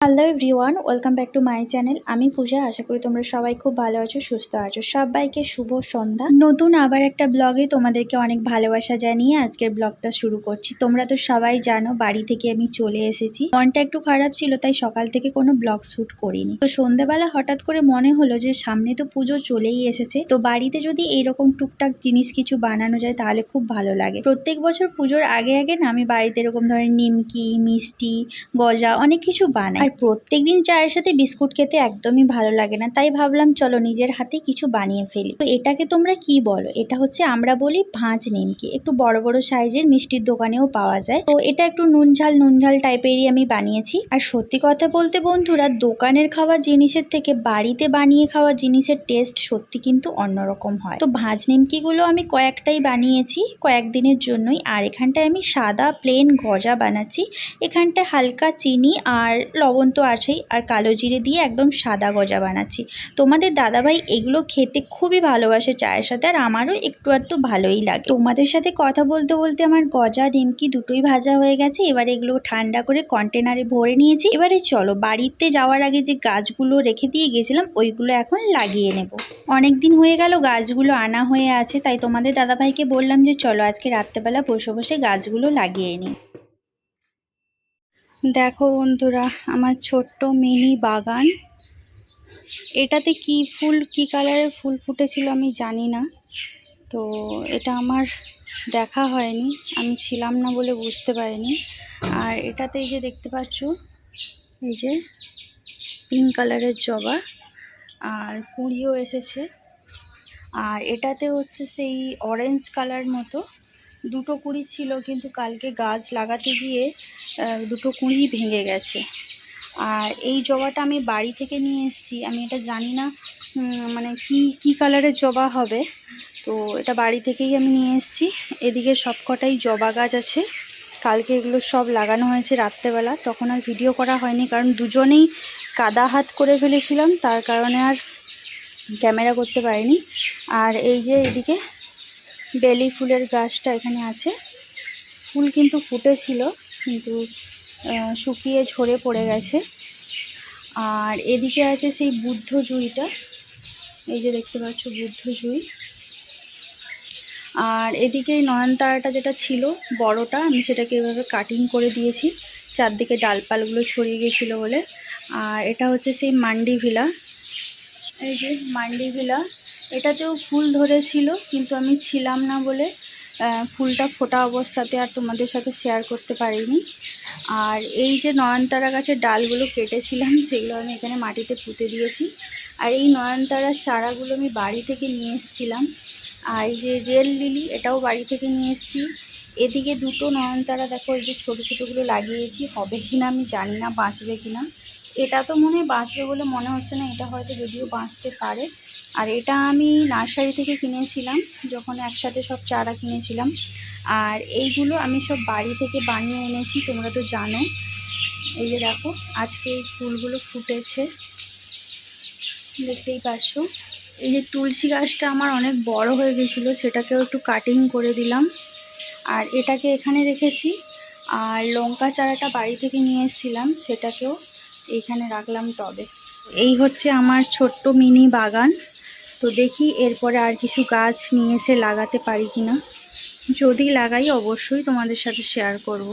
Hello everyone, welcome back to my channel. আমি পূজা। আশা করি তোমরা সবাই খুব ভালো আছো, সুস্থ আছো। সবাইকে শুভ সন্ধ্যা। নতুন আবার একটা ব্লগে তোমাদেরকে অনেক ভালোবাসা জানিয়ে আজকের ব্লগটা শুরু করছি। তোমরা তো সবাই জানো বাড়ি থেকে আমি চলে এসেছি। মনটা একটু খারাপ ছিল, তাই সকাল থেকে কোনো ব্লগ শ্যুট করিনি। তো সন্ধ্যাবেলা হঠাৎ করে মনে হলো যে সামনে তো পুজো চলেই এসেছে, তো বাড়িতে যদি এইরকম টুকটাক জিনিস কিছু বানানো যায় তাহলে খুব ভালো লাগে। প্রত্যেক বছর পুজোর আগে আগে না আমি বাড়িতে এরকম ধরনের নিমকি, মিষ্টি, গজা অনেক কিছু বানাই। আর প্রত্যেকদিন চায়ের সাথে বিস্কুট খেতে একদমই ভালো লাগে না, তাই ভাবলাম চলো নিজের হাতে কিছু বানিয়ে ফেলি। তো এটাকে তোমরা কি বলো? এটা হচ্ছে আমরা বলি ভাঁজ নিমকি। একটু বড় বড় সাইজের মিষ্টির দোকানেও পাওয়া যায়। তো এটা একটু নুন ঝাল টাইপেরই আমি বানিয়েছি। আর সত্যি কথা বলতে বন্ধুরা, দোকানের খাওয়া জিনিসের থেকে বাড়িতে বানিয়ে খাওয়া জিনিসের টেস্ট সত্যি কিন্তু অন্যরকম হয়। তো ভাঁজ নিমকিগুলো আমি কয়েকটাই বানিয়েছি কয়েকদিনের জন্যই। আর এখানটায় আমি সাদা প্লেন গজা বানাচ্ছি। এখানটায় হালকা চিনি আর লবণ তো আছেই, আর কালো জিরে দিয়ে একদম সাদা গজা বানাচ্ছি। তোমাদের দাদাভাই এগুলো খেতে খুবই ভালোবাসে চায়ের সাথে, আর আমারও একটু ভালোই লাগে। তোমাদের সাথে কথা বলতে বলতে আমার গজা নিমকি দুটোই ভাজা হয়ে গেছে। এবার এগুলো ঠান্ডা করে কন্টেনারে ভরে নিয়েছি। এবারে চলো বাড়িতে যাওয়ার আগে যে গাছগুলো রেখে দিয়ে গেছিলাম ওইগুলো এখন লাগিয়ে নেব। অনেক দিন হয়ে গেল গাছগুলো আনা হয়ে আছে, তাই তোমাদের দাদাভাইকে বললাম যে চলো আজকে রাত্রেবেলা বসে বসে গাছগুলো লাগিয়ে নিই। দেখো বন্ধুরা, আমার ছোট্ট মিনি বাগান। এটাতে কি ফুল, কি কালারের ফুল ফুটেছিল আমি জানি না। তো এটা আমার দেখা হয়নি, আমি ছিলাম না বলে বুঝতে পারিনি। আর এটাতে এই যে দেখতে পাচ্ছ, এই যে পিঙ্ক কালারের জবা, আর কুঁড়িও এসেছে। আর এটাতে হচ্ছে সেই অরেঞ্জ কালার মতো দুটো কুঁড়ি ছিল, কিন্তু কালকে গাছ লাগাতে গিয়ে দুটো কুঁড়ি ভেঙে গেছে। আর এই জবাটা আমি বাড়ি থেকে নিয়ে এসেছি। আমি এটা জানি না মানে কি কালারের জবা হবে। তো এটা বাড়ি থেকেই আমি নিয়ে এসেছি। এদিকে সবকটাই জবা গাছ আছে। কালকে এগুলো সব লাগানো হয়েছে রাত্রেবেলা, তখন আর ভিডিও করা হয়নি, কারণ দুজনেই কাদা হাত করে ফেলেছিলাম, তার কারণে আর ক্যামেরা করতে পারিনি। আর এই যে এদিকে বেলি ফুলের গাছটা এখানে আছে। ফুল কিন্তু ফুটেছিল, কিন্তু শুকিয়ে ঝরে পড়ে গেছে। আর এদিকে আছে সেই বুদ্ধ জুঁইটা, এই যে দেখতে পাচ্ছ বুদ্ধ জুঁই। আর এদিকে নয়নতারাটা যেটা ছিল বড়টা, আমি সেটাকে এভাবে কাটিং করে দিয়েছি, চারদিকে ডালপালগুলো ছড়িয়ে গেছিলো বলে। আর এটা হচ্ছে সেই মান্ডি ভিলা, এই যে মান্ডি ভিলা। এটাতেও ফুল ধরেছিল, কিন্তু আমি ছিলাম না বলে ফুলটা ফোটা অবস্থাতে আর তোমাদের সাথে শেয়ার করতে পারিনি। আর এই যে নয়নতারা গাছের ডালগুলো কেটেছিলাম, সেগুলো আমি এখানে মাটিতে পুঁতে দিয়েছি। আর এই নয়নতারার চারাগুলো আমি বাড়ি থেকে নিয়ে এসেছিলাম। আর এই যে রেল লিলি, এটাও বাড়ি থেকে নিয়ে এসেছি। এদিকে দুটো নয়নতারা দেখো, এই যে ছোটো ছোটোগুলো লাগিয়েছি, হবে কি না আমি জানি না, বাঁচবে কি না। এটা তো মনে হয় বাঁচবে বলে মনে হচ্ছে না, এটা হয়তো যদিও বাঁচতে পারে। আর এটা আমি নার্সারি থেকে কিনেছিলাম, যখন একসাথে সব চারা কিনেছিলাম। আর এইগুলো আমি সব বাড়ি থেকে বানিয়ে এনেছি, তোমরা তো জানো। এই যে দেখো আজকে এই ফুলগুলো ফুটেছে, দেখতেই পাচ্ছ। এই যে তুলসী গাছটা আমার অনেক বড় হয়ে গেছিলো, সেটাকেও একটু কাটিং করে দিলাম। আর এটাকে এখানে রেখেছি। আর লঙ্কা চারাটা বাড়ি থেকে নিয়ে এসেছিলাম, সেটাকেও এইখানে রাখলাম টবে। এই হচ্ছে আমার ছোট্ট মিনি বাগান। তো দেখি এরপরে আর কিছু গাছ নিয়ে এসে লাগাতে পারি কিনা। যদি লাগাই অবশ্যই তোমাদের সাথে শেয়ার করব।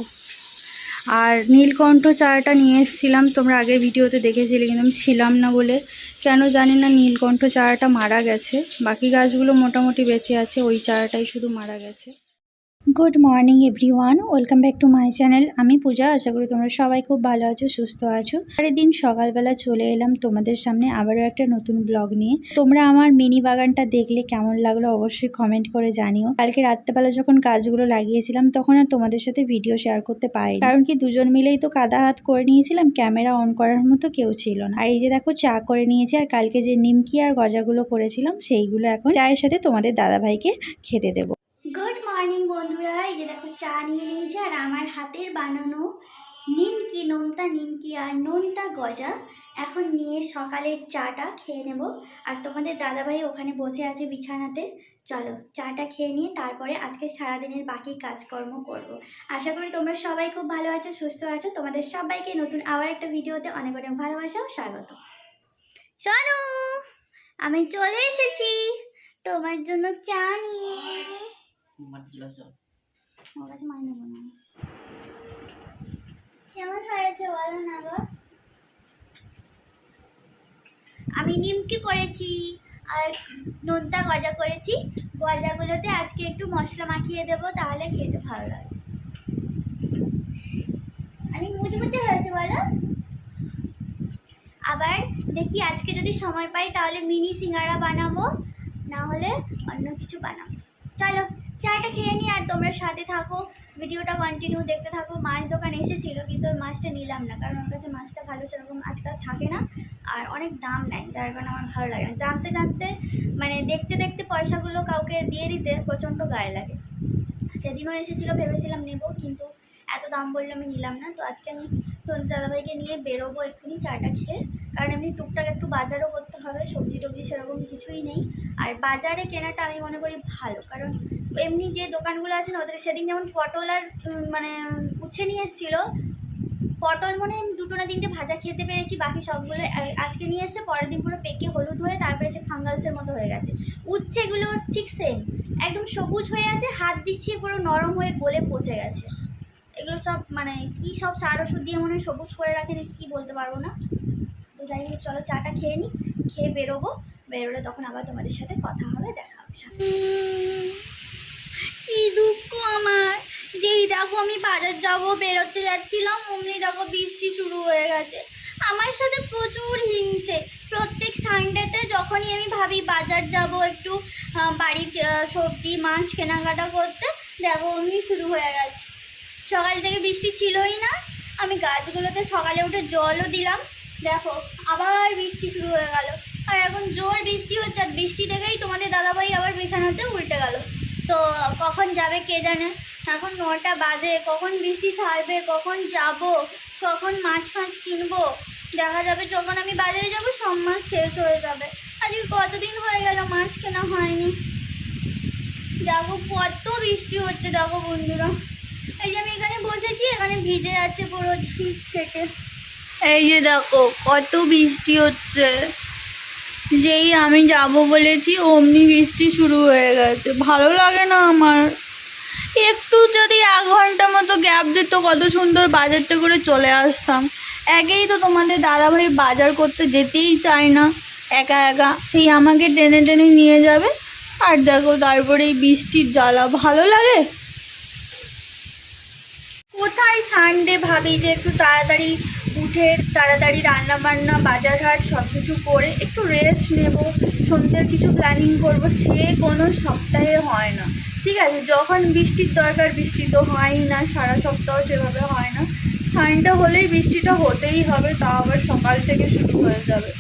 আর নীলকণ্ঠ চারাটা নিয়ে এসেছিলাম, তোমরা আগের ভিডিওতে দেখেছিলে, কিন্তু আমি ছিলাম না বলে কেন জানি না নীলকণ্ঠ চারাটা মারা গেছে। বাকি গাছগুলো মোটামুটি বেঁচে আছে, ওই চারাটাই শুধু মারা গেছে। Good morning everyone, welcome back to my channel. আমি পূজা। আশা করি তোমরা সবাই খুব ভালো আছো, সুস্থ আছো। পরের দিন সকালবেলা চলে এলাম তোমাদের সামনে আবারও একটা নতুন ব্লগ নিয়ে। তোমরা আমার মিনি বাগানটা দেখলে কেমন লাগলো অবশ্যই কমেন্ট করে জানিও। কালকে রাত্রেবেলা যখন গাছগুলো লাগিয়েছিলাম তখন আর তোমাদের সাথে ভিডিও শেয়ার করতে পারিনি, কারণ কি দুজন মিলেই তো কাদা হাত করে নিয়েছিলাম, ক্যামেরা অন করার মতো কেউ ছিল না। আর এই যে দেখো চা করে নিয়েছি, আর কালকে যে নিমকি আর গজাগুলো করেছিলাম সেইগুলো এখন চায়ের সাথে তোমাদের দাদাভাইকে খেতে দেবো। গুড মর্নিং বন্ধুরা, এই যে দেখো চা নিয়ে নিয়েছি, আর আমার হাতের বানানো নিমকি, নোনতা নিমকি আর নোনতা গজা এখন নিয়ে সকালের চাটা খেয়ে নেব। আর তোমাদের দাদাভাই ওখানে বসে আছে বিছানাতে। চলো চাটা খেয়ে নিয়ে তারপরে আজকে সারাদিনের বাকি কাজকর্ম করব। আশা করি তোমরা সবাই খুব ভালো আছো, সুস্থ আছো। তোমাদের সবাইকে নতুন আবার একটা ভিডিওতে অনেক অনেক ভালোবাসা ও স্বাগত। শোনো, আমি চলে এসেছি তোমার জন্য চা নিয়ে। কেমন হয়েছে বলো না গো? আমি নিমকি করেছি আর নোনতা গজা করেছি। গজাগুলোতে আজকে একটু মশলা মাখিয়ে দেবো, তাহলে খেতে ভালো লাগে। আমি মুচমুচে হয়েছে বলো। আবার দেখি আজকে যদি সময় পাই তাহলে মিনি সিঙ্গারা বানাবো, না হলে অন্য কিছু বানাবো। চলো চাটা খেয়ে নিই আর তোমরা সাথে থাকো, ভিডিওটা কন্টিনিউ দেখতে থাকো। মাছ দোকান এসেছিলো কিন্তু ওই মাছটা নিলাম না, কারণ ওর কাছে মাছটা ভালো সেরকম আজকাল থাকে না আর অনেক দাম নেয়, যার কারণে আমার ভালো লাগে না। জানতে জানতে মানে দেখতে দেখতে পয়সাগুলো কাউকে দিয়ে দিতে প্রচণ্ড গায়ে লাগে। সেদিনও এসেছিলো, ভেবেছিলাম নেবো, কিন্তু এত দাম বললে আমি নিলাম না। তো আজকে আমি দাদাভাইকে নিয়ে বেরোবো এক্ষুনি চাটা খেয়ে, কারণ এমনি টুকটাক একটু বাজারও করতে হবে। সবজি টবজি সেরকম কিছুই নেই, আর বাজারে কেনাটা আমি মনে করি ভালো, কারণ এমনি যে দোকানগুলো আছে না ওদের সেদিন যেমন পটল আর মানে উচ্ছে নিয়ে এসেছিলো। পটল মনে হয় দুটো না তিনটে ভাজা খেতে পেরেছি, বাকি সবগুলো আজকে নিয়ে এসে পরের দিন পুরো পেকে হলুদ হয়ে তারপরে সে ফাঙ্গালসের মতো হয়ে গেছে। উচ্ছেগুলো ঠিক সেম, একদম সবুজ হয়ে আছে, হাত দিচ্ছি পুরো নরম হয়ে গলে পচে গেছে। এগুলো সব মানে কি সব সার ওষুধ দিয়ে মনে হয় সবুজ করে রাখে নাকি কি বলতে পারবো না। তো যাই হোক চলো চাটা খেয়ে নিই, খেয়ে বেরোবো। বেরোলে তখন আবার তোমাদের সাথে কথা হবে, দেখা হবে। কি দুঃখ আমার, যেই দেখো আমি বাজার যাবো বেরোতে যাচ্ছিলাম অমনি দেখো বৃষ্টি শুরু হয়ে গেছে। আমার সাথে প্রচুর হিংসে। প্রত্যেক সানডেতে যখনই আমি ভাবি বাজার যাব একটু বাড়ির সবজি মাছ কেনাকাটা করতে, দেখো অমনি শুরু হয়ে গেছে। সকাল থেকে বৃষ্টি ছিলই না, আমি গাছগুলোতে সকালে উঠে জলও দিলাম, দেখো আবার বৃষ্টি শুরু হয়ে গেল। আর এখন জোর বৃষ্টি হচ্ছে, আর বৃষ্টি দেখেই তোমাদের দাদাভাই আবার বিছানাতে উল্টে গেল। তো কখন যাবে কে জানে, এখন 9টা বাজে, কখন বৃষ্টি ছাড়বে, কখন যাব, কখন মাছ ফাছ কিনবো। দেখা যাবে যখন আমি বাজারে যাব সব মাছ শেষ হয়ে যাবে। আজকে কতদিন হয়ে গেল মাছ কেনা হয়নি। দেখো কত বৃষ্টি হচ্ছে, দেখো বন্ধুরা এই যে আমি এখানে বসেছি, এখানে ভিজে যাচ্ছে পুরো শীত থেকে। এই যে দেখো কত বৃষ্টি হচ্ছে, যেই আমি যাব বলেছি অমনি বৃষ্টি শুরু হয়ে গেছে। ভালো লাগে না আমার। একটু যদি 1 ঘন্টা মতো গ্যাপ দিত কত সুন্দর বাজারটা করে চলে আসতাম। একেই তো তোমাদের দাদাভাই বাজার করতে যেতেই চায় না, একা একা সেই আমাকে টেনে টেনে নিয়ে যাবে। আর দেখো তারপরে এই বৃষ্টির জ্বালা, ভালো লাগে কোথায়? সানডে ভাবি যে একটু তাড়াতাড়ি উঠে তাড়াতাড়ি রান্না বান্না বাজার ঘাট সব কিছু করে একটু রেস্ট নেব, সন্ধ্যের কিছু প্ল্যানিং করব, সে কোনো সপ্তাহে হয় না। ঠিক আছে, যখন বৃষ্টির দরকার বৃষ্টি তো হয়ই না, সারা সপ্তাহ সেভাবে হয় না। সানডে হলেই বৃষ্টিটা হতেই হবে, তাও আবার সকাল থেকে শুরু হয়ে যাবে।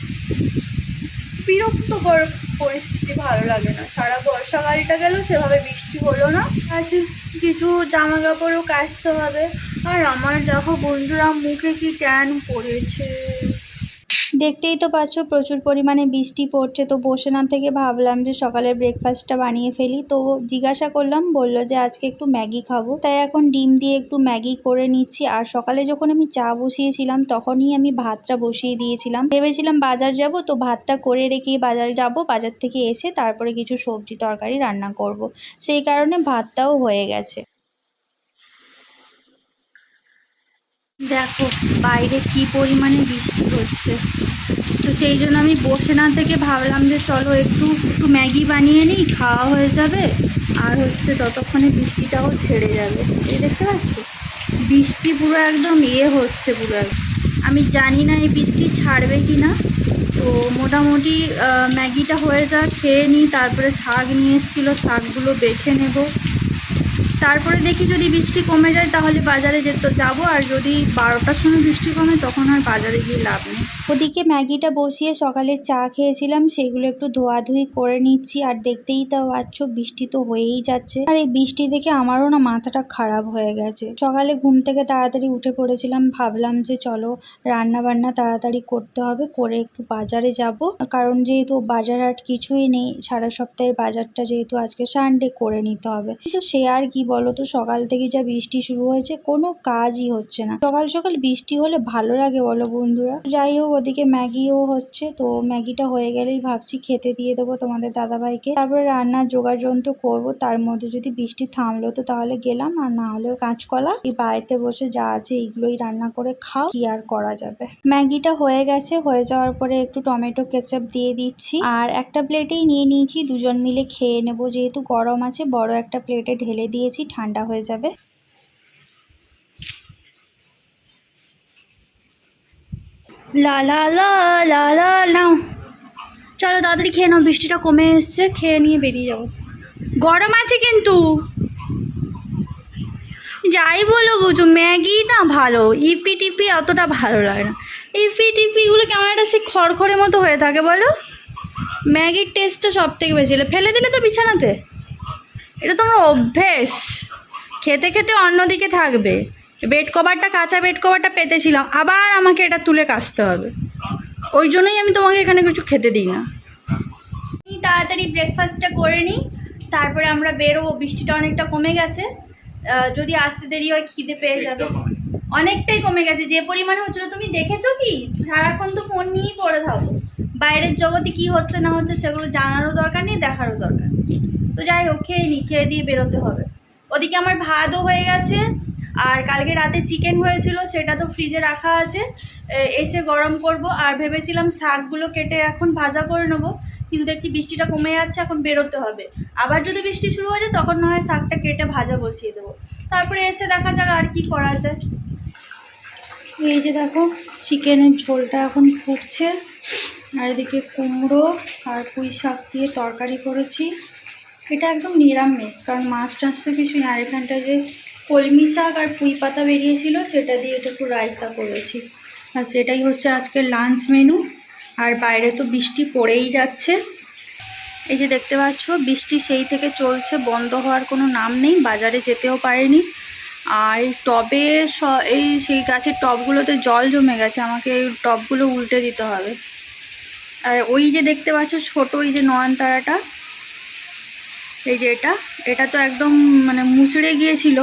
বিরক্তকর পরিস্থিতি, ভালো লাগে না। সারা বর্ষাকালটা গেল সেভাবে বৃষ্টি হলো না, আছে কিছু জামা কাপড়ও কাচতে হবে। আর আমার দেখো বন্ধুরা মুখে কি ট্যান পড়েছে, দেখতেই তো পাচ্ছ প্রচুর পরিমাণে বৃষ্টি পড়ছে। তো বসে না থেকে ভাবলাম যে সকালের ব্রেকফাস্টটা বানিয়ে ফেলি। তো জিজ্ঞাসা করলাম, বললো যে আজকে একটু ম্যাগি খাবো, তাই এখন ডিম দিয়ে একটু ম্যাগি করে নিচ্ছি। আর সকালে যখন আমি চা বসিয়েছিলাম তখনই আমি ভাতটা বসিয়ে দিয়েছিলাম, ভেবেছিলাম বাজার যাব, তো ভাতটা করে রেখে বাজার যাব, বাজার থেকে এসে তারপরে কিছু সবজি তরকারি রান্না করব, সেই কারণে ভাতটাও হয়ে গেছে। দেখো বাইরে কি পরিমাণে বৃষ্টি হচ্ছে, তো সেই জন্য আমি বসে না থেকে ভাবলাম যে চলো একটু ম্যাগি বানিয়ে নিই, খাওয়া হয়ে যাবে। আর হচ্ছে ততক্ষণে বৃষ্টিটাও ছেড়ে যাবে। এই দেখতে পাচ্ছি বৃষ্টি পুরো একদম হচ্ছে পুরো। আমি জানি না এই বৃষ্টি ছাড়বে কি না। তো মোটামুটি ম্যাগিটা হয়ে যাক, খেয়ে নিই। তারপরে শাক নিয়ে এসেছিলো, শাকগুলো বেছে নেব। তারপরে দেখি যদি বৃষ্টি কমে যায় তাহলে বাজারে যাবো, আর যদি 12টার সময় বৃষ্টি কমে তখন আর বাজারে গিয়ে লাভ নেই। ওদিকে ম্যাগিটা বসিয়ে সকালে চা খেয়েছিলাম, সেগুলো একটু ধোয়াধুয়ি করে নিচ্ছি। আর দেখতেই তো পাচ্ছ বৃষ্টি তো হয়েই যাচ্ছে, আর এই বৃষ্টি দেখে আমারও না মাথাটা খারাপ হয়ে গেছে। সকালে ঘুম থেকে তাড়াতাড়ি উঠে পড়েছিলাম, ভাবলাম যে চলো রান্না বান্না তাড়াতাড়ি করতে হবে, করে একটু বাজারে যাব, কারণ যেহেতু বাজার হাট কিছুই নেই, সারা সপ্তাহের বাজারটা যেহেতু আজকে সানডে করে নিতে হবে। কিন্তু সে আর কি বলো তো, সকাল থেকে যা বৃষ্টি শুরু হয়েছে কোনো কাজই হচ্ছে না। সকাল সকাল বৃষ্টি হলে ভালো লাগে বলো বন্ধুরা? যাই হোক, ওদিকে ম্যাগিও হচ্ছে, তো ম্যাগিটা হয়ে গেলেই ভাবছি খেতে দিয়ে দেবো তোমাদের দাদাভাইকে, তারপরে রান্নার জোগাড় যন্ত্র করবো। তার মধ্যে যদি বৃষ্টি থামলো তো তাহলে গেলাম, আর না হলেও কাঁচকলা এই বাড়িতে বসে যা আছে এইগুলোই রান্না করে খাও, কি আর করা যাবে। ম্যাগিটা হয়ে গেছে, হয়ে যাওয়ার পরে একটু টমেটো কেচাপ দিয়ে দিচ্ছি, আর একটা প্লেটেই নিয়ে নিয়েছি, দুজন মিলে খেয়ে নেবো। যেহেতু গরম আছে বড় একটা প্লেটে ঢেলে দিয়েছি, ঠান্ডা হয়ে যাবে। লা লা লা লা লা নাও, চলো তাড়াতাড়ি খেয়ে নাও, বৃষ্টিটা কমে এসছে, খেয়ে নিয়ে বেরিয়ে যাবো। গরম আছে কিন্তু। যাই বলো গুজু, ম্যাগি না ভালো, ইপি টিপি অতটা ভালো লাগে না। ইপি টিপিগুলো কেমন একটা সে খড়খড়ের মতো হয়ে থাকে বলো। ম্যাগির টেস্টটা সব থেকে বেশি। ফেলে দিলে তো বিছানাতে, এটা তোমার অভ্যেস, খেতে খেতে অন্যদিকে থাকবে। বেড কভারটা, কাঁচা বেড কভারটা পেতেছিলাম, আবার আমাকে এটা তুলে কাচতে হবে, ওই জন্যই আমি তোমাকে এখানে কিছু খেতে দিই না। তাড়াতাড়ি ব্রেকফাস্টটা করে নিই, তারপরে আমরা বেরোবো। বৃষ্টিটা অনেকটা কমে গেছে, যদি আসতে দেরি হয় খিদে পেয়ে যাবে। অনেকটাই কমে গেছে, যে পরিমাণে হচ্ছিল তুমি দেখেছো কি? সারাক্ষণ তো ফোন নিয়েই পড়ে থাকো, বাইরের জগতে কি হচ্ছে না হচ্ছে সেগুলো জানারও দরকার নেই, দেখারও দরকার নেই। তো যাই হোক, খেয়ে নিই, খেয়ে দিয়ে বেরোতে হবে। ওদিকে আমার ভাতও হয়ে গেছে, আর কালকে রাতে চিকেন হয়েছিল সেটা তো ফ্রিজে রাখা আছে, এসে গরম করব। আর ভেবেছিলাম শাকগুলো কেটে এখন ভাজা করে নেবো, কিন্তু দেখছি বৃষ্টিটা কমে যাচ্ছে, এখন বেরোতে হবে। আবার যদি বৃষ্টি শুরু হয়ে যায় তখন না হয় শাকটা কেটে ভাজা বসিয়ে দেবো, তারপরে এসে দেখা যাক আর কি করা যায়। এই যে দেখো চিকেনের ঝোলটা এখন ফুটছে, আর এদিকে কুমড়ো আর পুঁই শাক দিয়ে তরকারি করেছি। এটা একদম নিরামিষ, কারণ মাছ টাছ তো কিছুই না। আর এখানটায় যে কলমি শাক আর পুঁই পাতা বেরিয়েছিল সেটা দিয়ে এটা একটু রায়তা করেছি, আর সেটাই হচ্ছে আজকের লাঞ্চ মেনু। আর বাইরে তো বৃষ্টি পড়েই যাচ্ছে, এই যে দেখতে পাচ্ছ বৃষ্টি সেই থেকে চলছে, বন্ধ হওয়ার কোনো নাম নেই। বাজারে যেতেও পারিনি, আর এই টবে সেই গাছের টবগুলোতে জল জমে গেছে, আমাকে এই টবগুলো উল্টে দিতে হবে। আর ওই যে দেখতে পাচ্ছ ছোট ওই যে নয়নতারাটা, এই যে এটা তো একদম মানে মুচড়ে গিয়েছিল,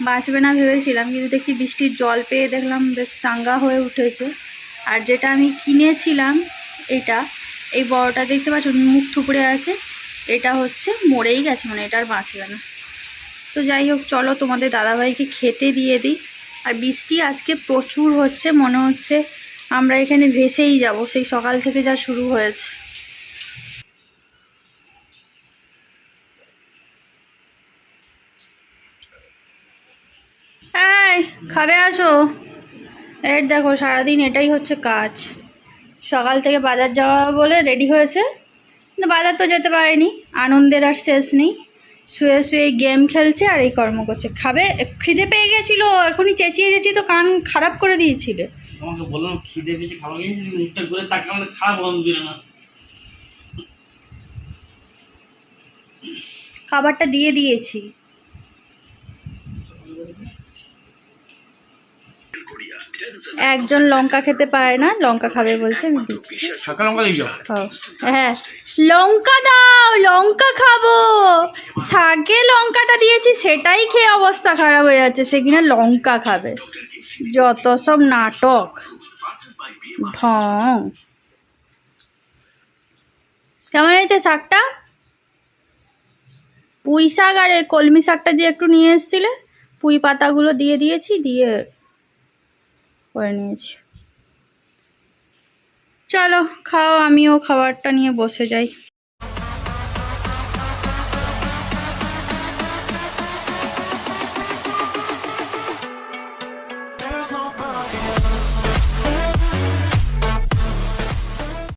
বাঁচবে না ভেবেছিলাম, কিন্তু দেখছি বৃষ্টির জল পেয়ে দেখলাম বেশ চাঙ্গা হয়ে উঠেছে। আর যেটা আমি কিনেছিলাম এই বড়টা দেখতে পাচ্ছ মুখ থুপড়ে আছে, এটা হচ্ছে মরেই গেছে, মানে এটা আর বাঁচবে না। তো যাই হোক, চলো তোমাদের দাদাভাইকে খেতে দিয়ে দিই। আর বৃষ্টি আজকে প্রচুর হচ্ছে, মনে হচ্ছে আমরা এখানে ভেসেই যাব, সেই সকাল থেকে যা শুরু হয়েছে। এই খাবে আসো, এর দেখো সারাদিন এটাই হচ্ছে কাজ। সকাল থেকে বাজার যাওয়া বলে রেডি হয়েছে, কিন্তু বাজার তো যেতে পারেনি, আনন্দের আর শেষ নেই। শুয়ে শুয়ে গেম খেলছে আর এই কর্ম করছে। খাবে, খিদে পেয়ে গেছিলো, এখনই চেঁচিয়ে চেঁচিয়ে তো কান খারাপ করে দিয়েছিলে। তোমাকে বললাম খিদে পেয়েছে খাবার খেয়েছি, মুখটা ঘুরে তাকালে ছাড়া বন্ধ দিলে না। খাবারটা দিয়ে দিয়েছি। একজন লঙ্কা খেতে পারে না, লঙ্কা খাবে বলছে, আমি দিচ্ছি। সকাল লঙ্কা দিয়ে যাও। হ্যাঁ লঙ্কা দাও, লঙ্কা খাবো। শাকে লঙ্কাটা দিয়েছি সেটাই খেয়ে অবস্থা খারাপ হয়ে যাচ্ছে, সে কিনা লঙ্কা খাবে। যত সব নাটক, ঢং। কেমন হয়েছে শাকটা? পুঁই শাক আর কলমি শাকটা যে একটু নিয়ে এসেছিলে, পুঁই পাতাগুলো দিয়ে দিয়েছি, দিয়ে করে নিয়েছি। চলো খাও, আমিও খাবারটা নিয়ে বসে যাই।